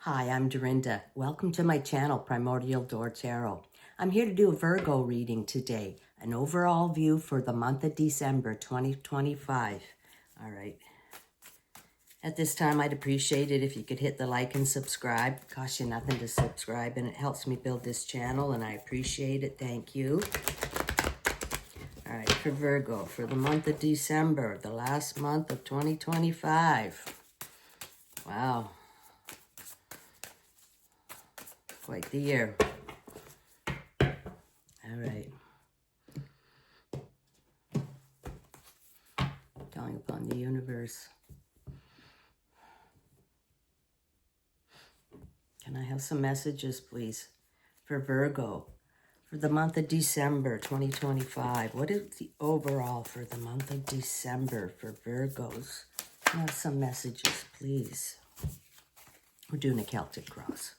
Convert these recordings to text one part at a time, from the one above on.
Hi, I'm Dorinda. Welcome to my channel, PrimordialDor Tarot. I'm here to do a Virgo reading today, an overall view for the month of December 2025. All right. At this time, I'd appreciate it if you could hit the like and subscribe. It costs you nothing to subscribe, and it helps me build this channel, and I appreciate it. Thank you. All right, for Virgo, for the month of December, the last month of 2025. Wow. Quite the year. All right. Calling upon the universe. Can I have some messages, please, for Virgo, for the month of December 2025? What is the overall for the month of December for Virgos? Can I have some messages, please? We're doing a Celtic cross.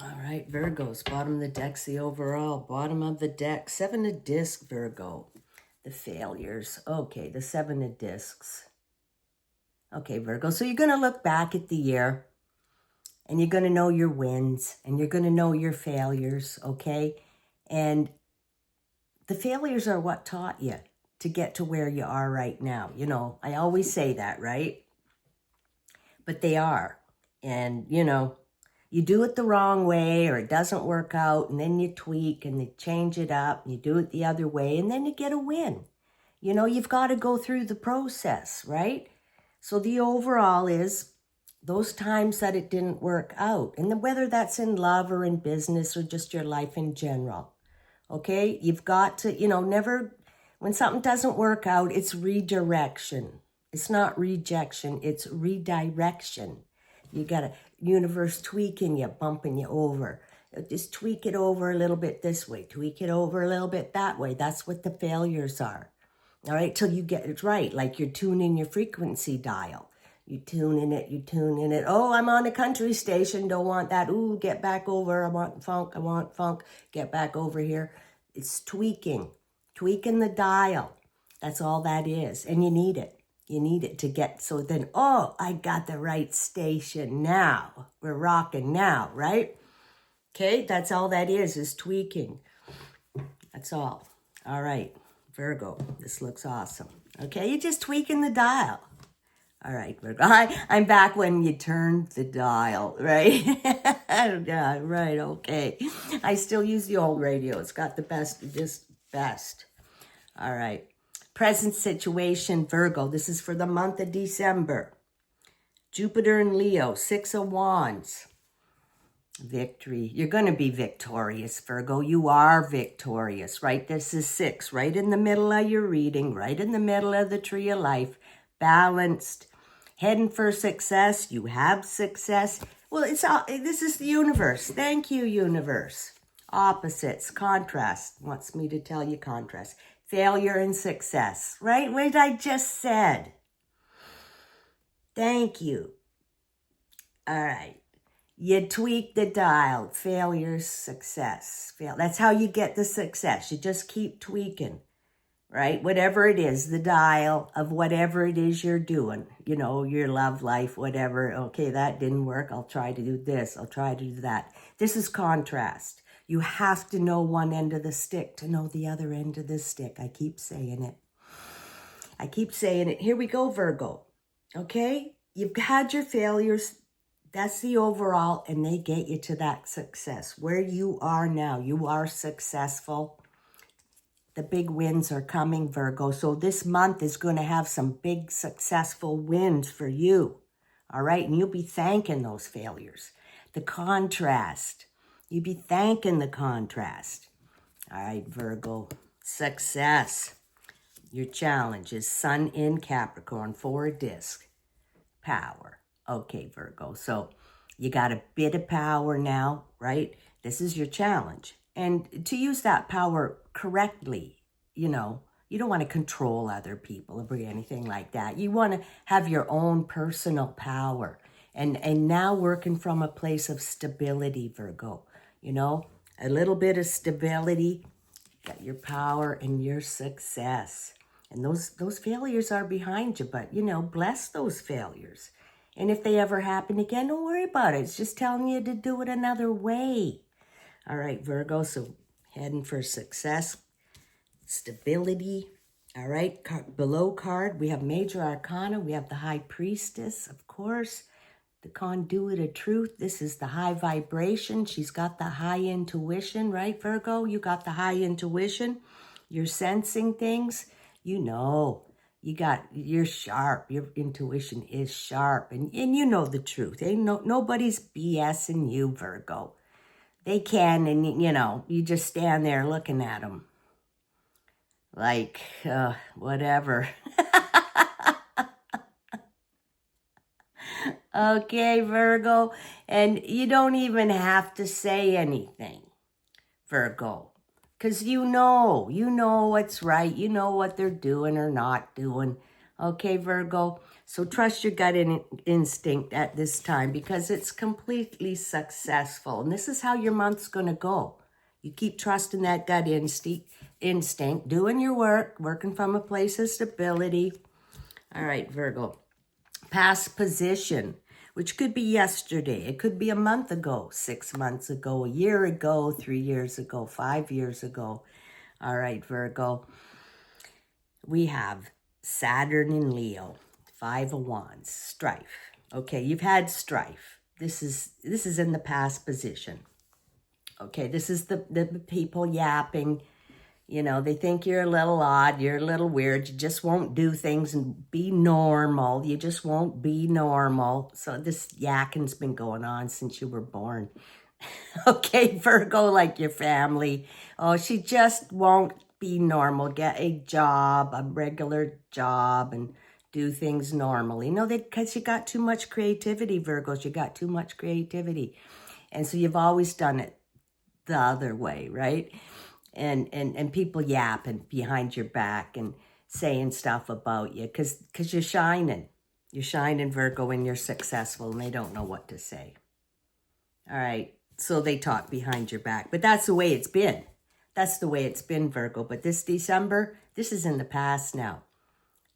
All right, Virgos, bottom of the deck's the overall. Bottom of the deck, 7 of discs, Virgo. The failures. Okay, the 7 of discs. Okay, Virgo, so you're going to look back at the year, and you're going to know your wins, and you're going to know your failures, okay? And the failures are what taught you to get to where you are right now. You know, I always say that, right? But they are. And, you know, you do it the wrong way or it doesn't work out, and then you tweak and you change it up and you do it the other way, and then you get a win. You know, you've got to go through the process, right? So the overall is those times that it didn't work out, and then whether that's in love or in business or just your life in general, okay? You've got to, you know, never, when something doesn't work out, it's redirection. It's not rejection, it's redirection. You got a universe tweaking you, bumping you over. Just tweak it over a little bit this way, tweak it over a little bit that way. That's what the failures are. All right, till you get it right, like you're tuning your frequency dial. You tune in it, you tune in it. Oh, I'm on a country station, don't want that. Ooh, get back over, I want funk, get back over here. It's tweaking the dial. That's all that is, and you need it. You need it to get, so then, oh, I got the right station now. We're rocking now, right? Okay, that's all that is tweaking. That's all. All right, Virgo, this looks awesome. Okay, you're just tweaking the dial. All right, Virgo, I'm back when you turned the dial, right? Yeah, right, okay. I still use the old radio. It's got the best, just best. All right. Present situation, Virgo. This is for the month of December. Jupiter and Leo, 6 of Wands. Victory. You're going to be victorious, Virgo. You are victorious, right? This is 6, right in the middle of your reading, right in the middle of the tree of life. Balanced. Heading for success. You have success. Well, it's all, this is the universe. Thank you, universe. Opposites, contrast. Wants me to tell you contrast. Failure and success, right? What I just said. Thank you. All right. You tweak the dial. Failure, success. That's how you get the success. You just keep tweaking, right? Whatever it is, the dial of whatever it is you're doing. You know, your love life, whatever. Okay, that didn't work. I'll try to do this. I'll try to do that. This is contrast. You have to know one end of the stick to know the other end of the stick. I keep saying it. I keep saying it. Here we go, Virgo. Okay? You've had your failures. That's the overall, and they get you to that success. Where you are now, you are successful. The big wins are coming, Virgo. So this month is going to have some big successful wins for you. All right? And you'll be thanking those failures. The contrast. You'd be thanking the contrast. All right, Virgo. Success. Your challenge is Sun in Capricorn, 4 disc. Power. Okay, Virgo. So you got a bit of power now, right? This is your challenge. And to use that power correctly, you know, you don't want to control other people or anything like that. You want to have your own personal power. And now working from a place of stability, Virgo. You know, a little bit of stability Got your power and your success. And those failures are behind you, but, you know, bless those failures. And if they ever happen again, don't worry about it. It's just telling you to do it another way. All right, Virgo, so heading for success, stability. All right, below card, we have Major Arcana. We have the High Priestess, of course. The Conduit of Truth. This is the high vibration. She's got the high intuition, right, Virgo? You got the high intuition. You're sensing things. You know, you're sharp. Your intuition is sharp. And you know the truth. Nobody's BSing you, Virgo. They can, and you know, you just stand there looking at them. Like, whatever. Okay, Virgo. And you don't even have to say anything, Virgo. Because you know what's right. You know what they're doing or not doing. Okay, Virgo. So trust your gut instinct at this time because it's completely successful. And this is how your month's going to go. You keep trusting that gut instinct, doing your work, working from a place of stability. All right, Virgo. Past position, which could be yesterday. It could be a month ago, 6 months ago, a year ago, 3 years ago, 5 years ago. All right, Virgo. We have Saturn in Leo, 5 of Wands, strife. Okay, you've had strife. This is in the past position. Okay, this is the people yapping. You know, they think you're a little odd, you're a little weird, you just won't do things and be normal. You just won't be normal. So this yakking's been going on since you were born. Okay, Virgo, like your family. Oh, she just won't be normal. Get a job, a regular job, and do things normally. No, because you got too much creativity, Virgos. You got too much creativity. And so you've always done it the other way, right? And people yapping behind your back and saying stuff about you because you're shining. You're shining, Virgo, and you're successful, and they don't know what to say. All right, so they talk behind your back. But that's the way it's been. That's the way it's been, Virgo. But this December, this is in the past now.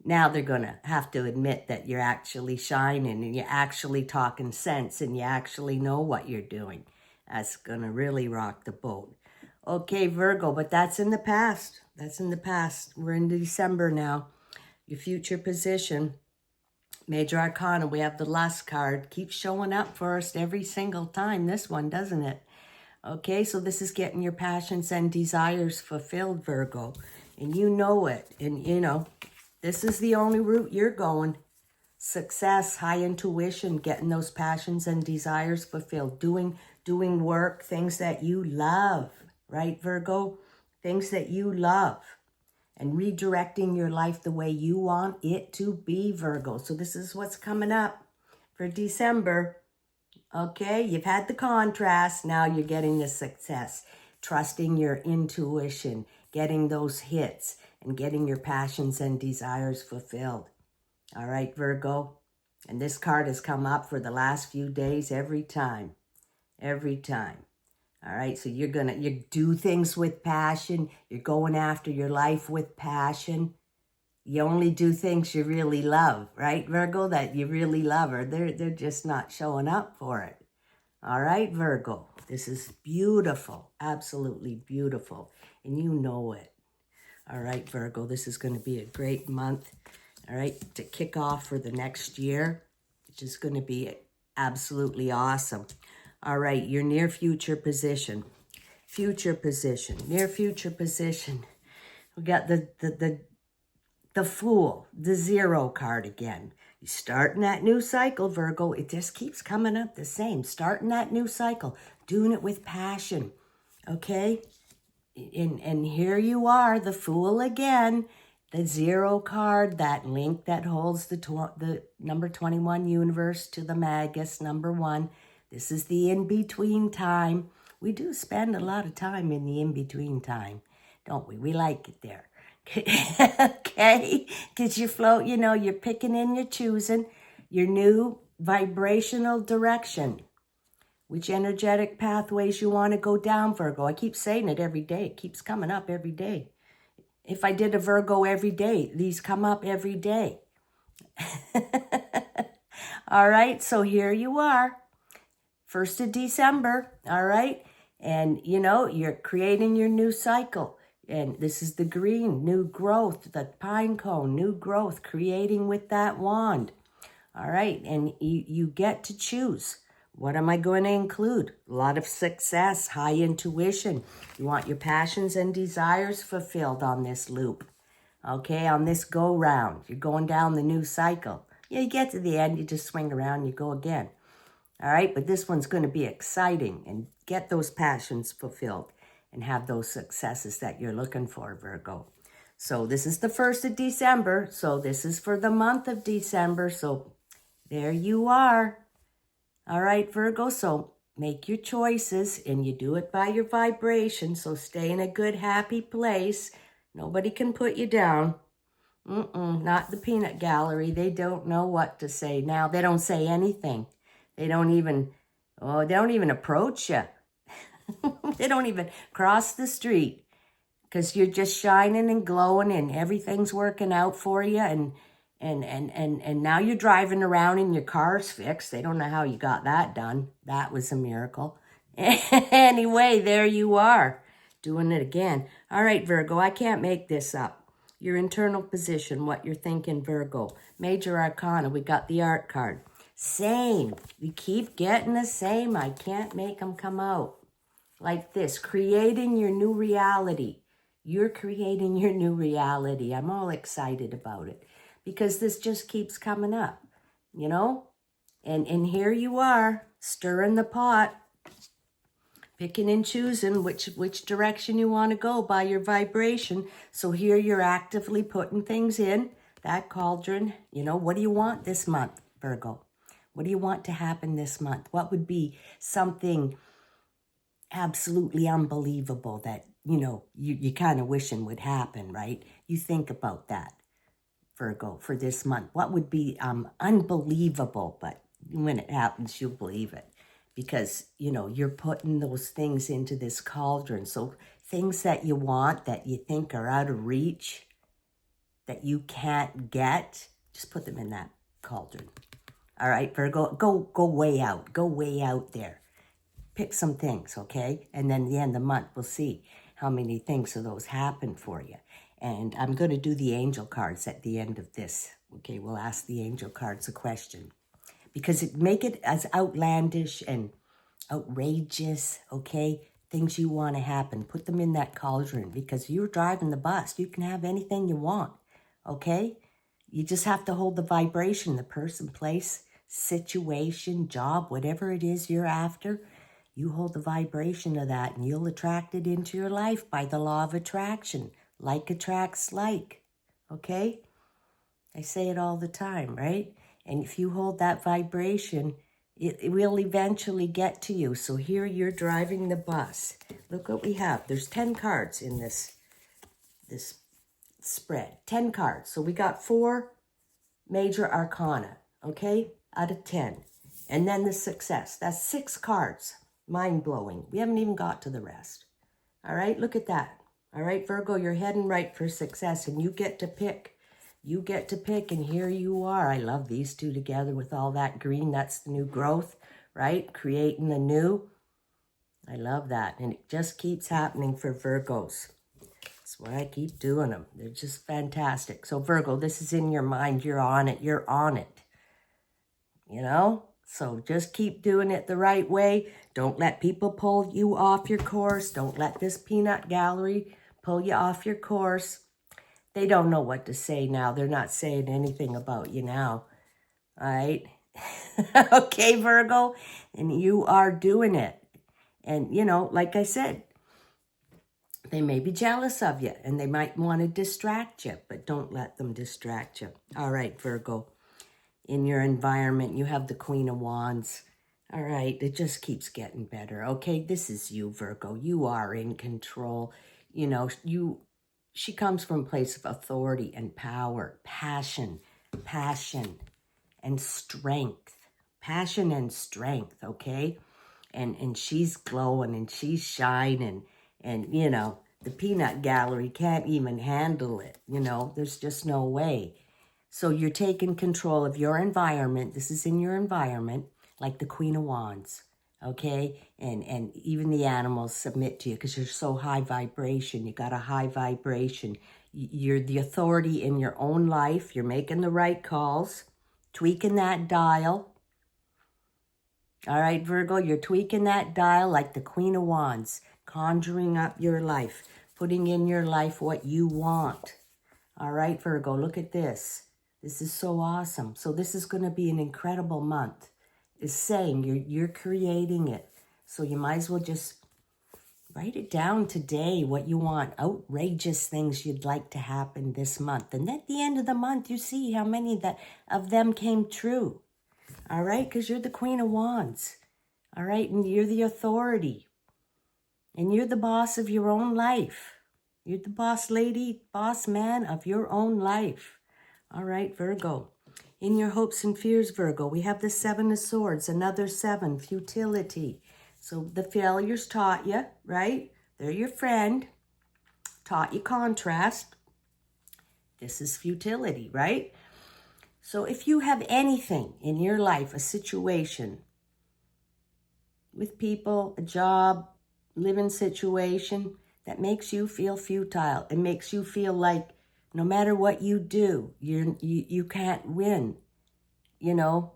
Now they're going to have to admit that you're actually shining and you're actually talking sense and you actually know what you're doing. That's going to really rock the boat. Okay, Virgo, but that's in the past. That's in the past. We're in December now. Your future position, Major Arcana, we have the Lust card. Keeps showing up for us every single time, this one, doesn't it? Okay, so this is getting your passions and desires fulfilled, Virgo. And you know it. And, you know, this is the only route you're going. Success, high intuition, getting those passions and desires fulfilled. Doing work, things that you love. Right, Virgo? Things that you love and redirecting your life the way you want it to be, Virgo. So this is what's coming up for December. Okay, you've had the contrast. Now you're getting the success. Trusting your intuition, getting those hits, and getting your passions and desires fulfilled. All right, Virgo? And this card has come up for the last few days every time. Every time. All right, so you do things with passion. You're going after your life with passion. You only do things you really love, right, Virgo? That you really love, or they're just not showing up for it. All right, Virgo, this is beautiful, absolutely beautiful, and you know it. All right, Virgo, this is going to be a great month, all right, to kick off for the next year, which is going to be absolutely awesome. All right, your near future position. Future position, near future position. We got the Fool, the Zero card again. You're starting that new cycle, Virgo. It just keeps coming up the same. Starting that new cycle, doing it with passion, okay? And here you are, the Fool again. The Zero card, that link that holds the number 21 universe to the Magus, number 1. This is the in-between time. We do spend a lot of time in the in-between time, don't we? We like it there. Okay? Because you float, you know, you're picking and you're choosing your new vibrational direction. which energetic pathways you want to go down, Virgo. I keep saying it every day. It keeps coming up every day. If I did a Virgo every day, these come up every day. All right, so here you are. 1st of December, all right? And, you know, you're creating your new cycle. And this is the green, new growth, the pine cone, new growth, creating with that wand. All right, and you get to choose. What am I going to include? A lot of success, high intuition. You want your passions and desires fulfilled on this loop. Okay, on this go round. You're going down the new cycle. Yeah, you get to the end, you just swing around, you go again. All right, but this one's going to be exciting and get those passions fulfilled and have those successes that you're looking for, Virgo. So this is the 1st of December. So this is for the month of December. So there you are. All right, Virgo. So make your choices and you do it by your vibration. So stay in a good, happy place. Nobody can put you down. Not the peanut gallery. They don't know what to say now. They don't say anything. They don't even approach you. They don't even cross the street because you're just shining and glowing and everything's working out for you. And now you're driving around and your car's fixed. They don't know how you got that done. That was a miracle. Anyway, there you are doing it again. All right, Virgo, I can't make this up. Your internal position, what you're thinking, Virgo. Major Arcana, we got the art card. Same. We keep getting the same. I can't make them come out. Like this, creating your new reality. You're creating your new reality. I'm all excited about it because this just keeps coming up, you know? And here you are, stirring the pot, picking and choosing which direction you want to go by your vibration. So here you're actively putting things in that cauldron. You know, what do you want this month, Virgo? What do you want to happen this month? What would be something absolutely unbelievable that, you know, you kind of wishing would happen, right? You think about that, Virgo, for this month. What would be unbelievable, but when it happens, you'll believe it. Because, you know, you're putting those things into this cauldron. So things that you want, that you think are out of reach, that you can't get, just put them in that cauldron. All right, Virgo, go way out. Go way out there. Pick some things, okay? And then at the end of the month, we'll see how many things of those happen for you. And I'm going to do the angel cards at the end of this. Okay, we'll ask the angel cards a question. Because make it as outlandish and outrageous, okay? Things you want to happen. Put them in that cauldron because you're driving the bus. You can have anything you want, okay? You just have to hold the vibration, the person, place, situation, job, whatever it is you're after. You hold the vibration of that and you'll attract it into your life by the law of attraction. Like attracts like, okay? I say it all the time, right? And if you hold that vibration, it will eventually get to you. So here you're driving the bus. Look what we have. There's 10 cards in this spread. 10 cards. So we got 4 major arcana, okay, out of 10. And then the success. That's 6 cards. Mind-blowing. We haven't even got to the rest. All right, look at that. All right, Virgo, you're heading right for success, and you get to pick. You get to pick, and here you are. I love these two together with all that green. That's the new growth, right? Creating the new. I love that, and it just keeps happening for Virgos. That's why I keep doing them. They're just fantastic. So, Virgo, this is in your mind. You're on it. You're on it. You know? So just keep doing it the right way. Don't let people pull you off your course. Don't let this peanut gallery pull you off your course. They don't know what to say now. They're not saying anything about you now. All right? Okay, Virgo? And you are doing it. And, you know, like I said, they may be jealous of you and they might want to distract you, but don't let them distract you. All right, Virgo. In your environment, you have the Queen of Wands. All right, it just keeps getting better. Okay, this is you, Virgo. You are in control. You know, she comes from a place of authority and power, passion and strength. Passion and strength, okay? and she's glowing and she's shining, and you know, the peanut gallery can't even handle it. You know, there's just no way. So you're taking control of your environment. This is in your environment, like the Queen of Wands, okay? And even the animals submit to you because you're so high vibration. You got a high vibration. You're the authority in your own life. You're making the right calls, tweaking that dial. All right, Virgo, you're tweaking that dial like the Queen of Wands, conjuring up your life, putting in your life what you want. All right, Virgo, look at this. This is so awesome. So this is going to be an incredible month. It's saying you're creating it. So you might as well just write it down today, what you want, outrageous things you'd like to happen this month. And at the end of the month, you see how many of them came true. All right, because you're the Queen of Wands. All right, and you're the authority. And you're the boss of your own life. You're the boss lady, boss man of your own life. All right, Virgo. In your hopes and fears, Virgo, we have the 7 of Swords, another 7, futility. So the failures taught you, right? They're your friend. Taught you contrast. This is futility, right? So if you have anything in your life, a situation with people, a job, living situation that makes you feel futile, it makes you feel like no matter what you do, you can't win, you know,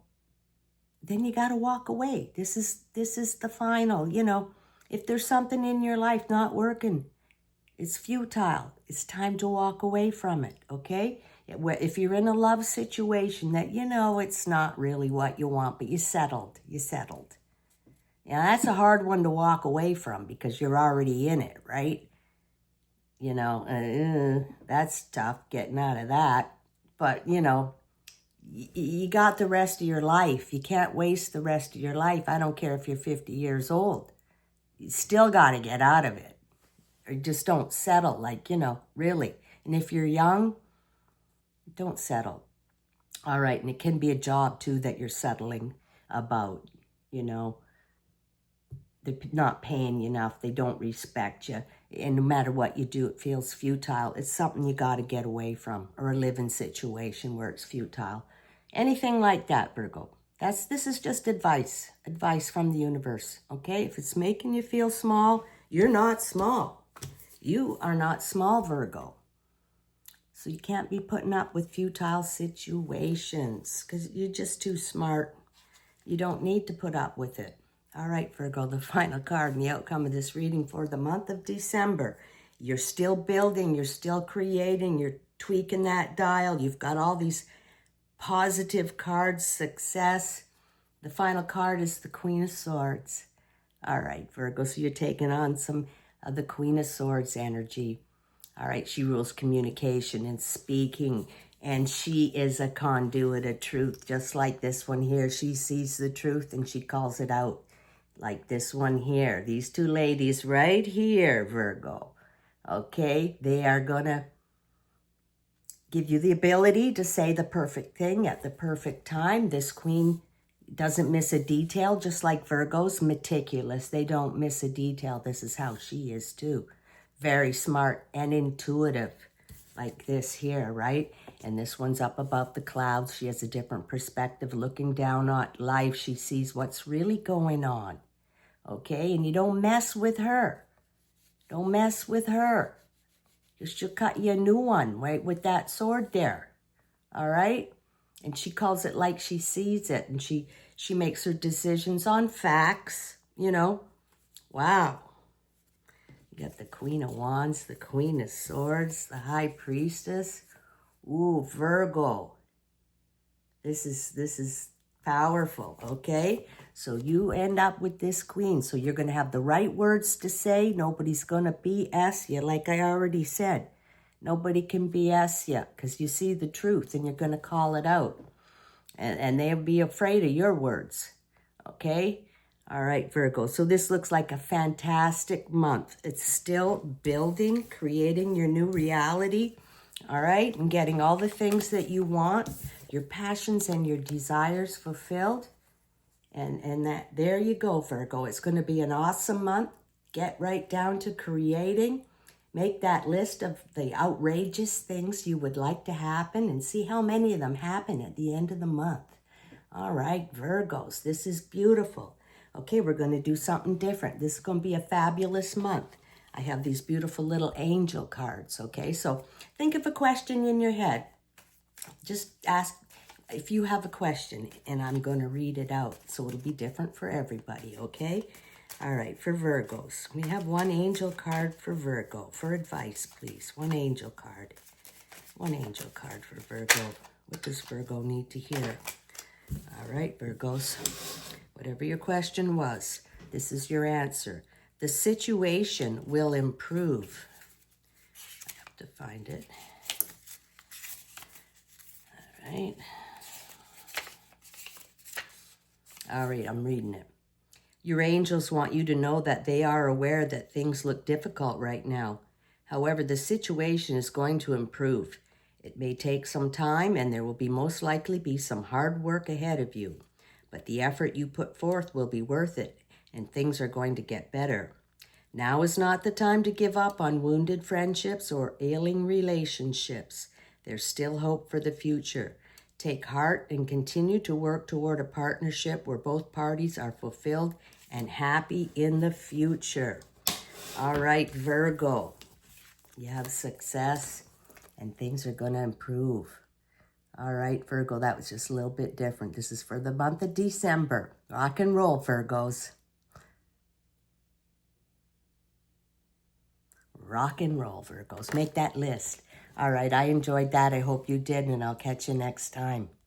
then you got to walk away. This is the final, you know. If there's something in your life not working, it's futile. It's time to walk away from it, okay? If you're in a love situation that, you know, it's not really what you want, but you settled. Yeah, that's a hard one to walk away from because you're already in it, right? You know, that's tough getting out of that. But, you know, you got the rest of your life. You can't waste the rest of your life. I don't care if you're 50 years old. You still got to get out of it. Or just don't settle, like, you know, really. And if you're young, don't settle. All right, and it can be a job, too, that you're settling about, you know. They're not paying you enough. They don't respect you. And no matter what you do, it feels futile. It's something you got to get away from, or a living situation where it's futile. Anything like that, Virgo. This is just advice from the universe, okay? If it's making you feel small, you're not small. You are not small, Virgo. So you can't be putting up with futile situations because you're just too smart. You don't need to put up with it. All right, Virgo, the final card and the outcome of this reading for the month of December. You're still building. You're still creating. You're tweaking that dial. You've got all these positive cards, success. The final card is the Queen of Swords. All right, Virgo, so you're taking on some of the Queen of Swords energy. All right, she rules communication and speaking, and she is a conduit of truth, just like this one here. She sees the truth and she calls it out, like this one here. These two ladies right here, Virgo, okay? They are going to give you the ability to say the perfect thing at the perfect time. This queen doesn't miss a detail, just like Virgo's meticulous. They don't miss a detail. This is how she is too. Very smart and intuitive, like this here, right? And this one's up above the clouds. She has a different perspective, looking down on life. She sees what's really going on, okay? And you don't mess with her. Don't mess with her. She'll cut you a new one, right, with that sword there, all right? And she calls it like she sees it, and she makes her decisions on facts, you know. Wow. You got the Queen of Wands, the Queen of Swords, the High Priestess. Ooh, Virgo. This is powerful, okay? So you end up with this queen. So you're going to have the right words to say. Nobody's going to BS you, like I already said. Nobody can BS you because you see the truth and you're going to call it out. And they'll be afraid of your words, okay? All right, Virgo. So this looks like a fantastic month. It's still building, creating your new reality, all right? And getting all the things that you want, your passions and your desires fulfilled. And that, there you go, Virgo. It's going to be an awesome month. Get right down to creating. Make that list of the outrageous things you would like to happen and see how many of them happen at the end of the month. All right, Virgos, this is beautiful. Okay, we're going to do something different. This is going to be a fabulous month. I have these beautiful little angel cards, okay? So think of a question in your head. Just ask if you have a question, and I'm going to read it out, so it'll be different for everybody, okay? All right, for Virgos, we have one angel card for Virgo. For advice, please. One angel card. One angel card for Virgo. What does Virgo need to hear? All right, Virgos, whatever your question was, this is your answer. The situation will improve. I have to find it. All right. All right, I'm reading it. Your angels want you to know that they are aware that things look difficult right now. However, the situation is going to improve. It may take some time, and there will most likely be some hard work ahead of you. But the effort you put forth will be worth it, and things are going to get better. Now is not the time to give up on wounded friendships or ailing relationships. There's still hope for the future. Take heart and continue to work toward a partnership where both parties are fulfilled and happy in the future. All right, Virgo, you have success and things are going to improve. All right, Virgo, that was just a little bit different. This is for the month of December. Rock and roll, Virgos. Rock and roll, Virgos. Make that list. All right, I enjoyed that. I hope you did, and I'll catch you next time.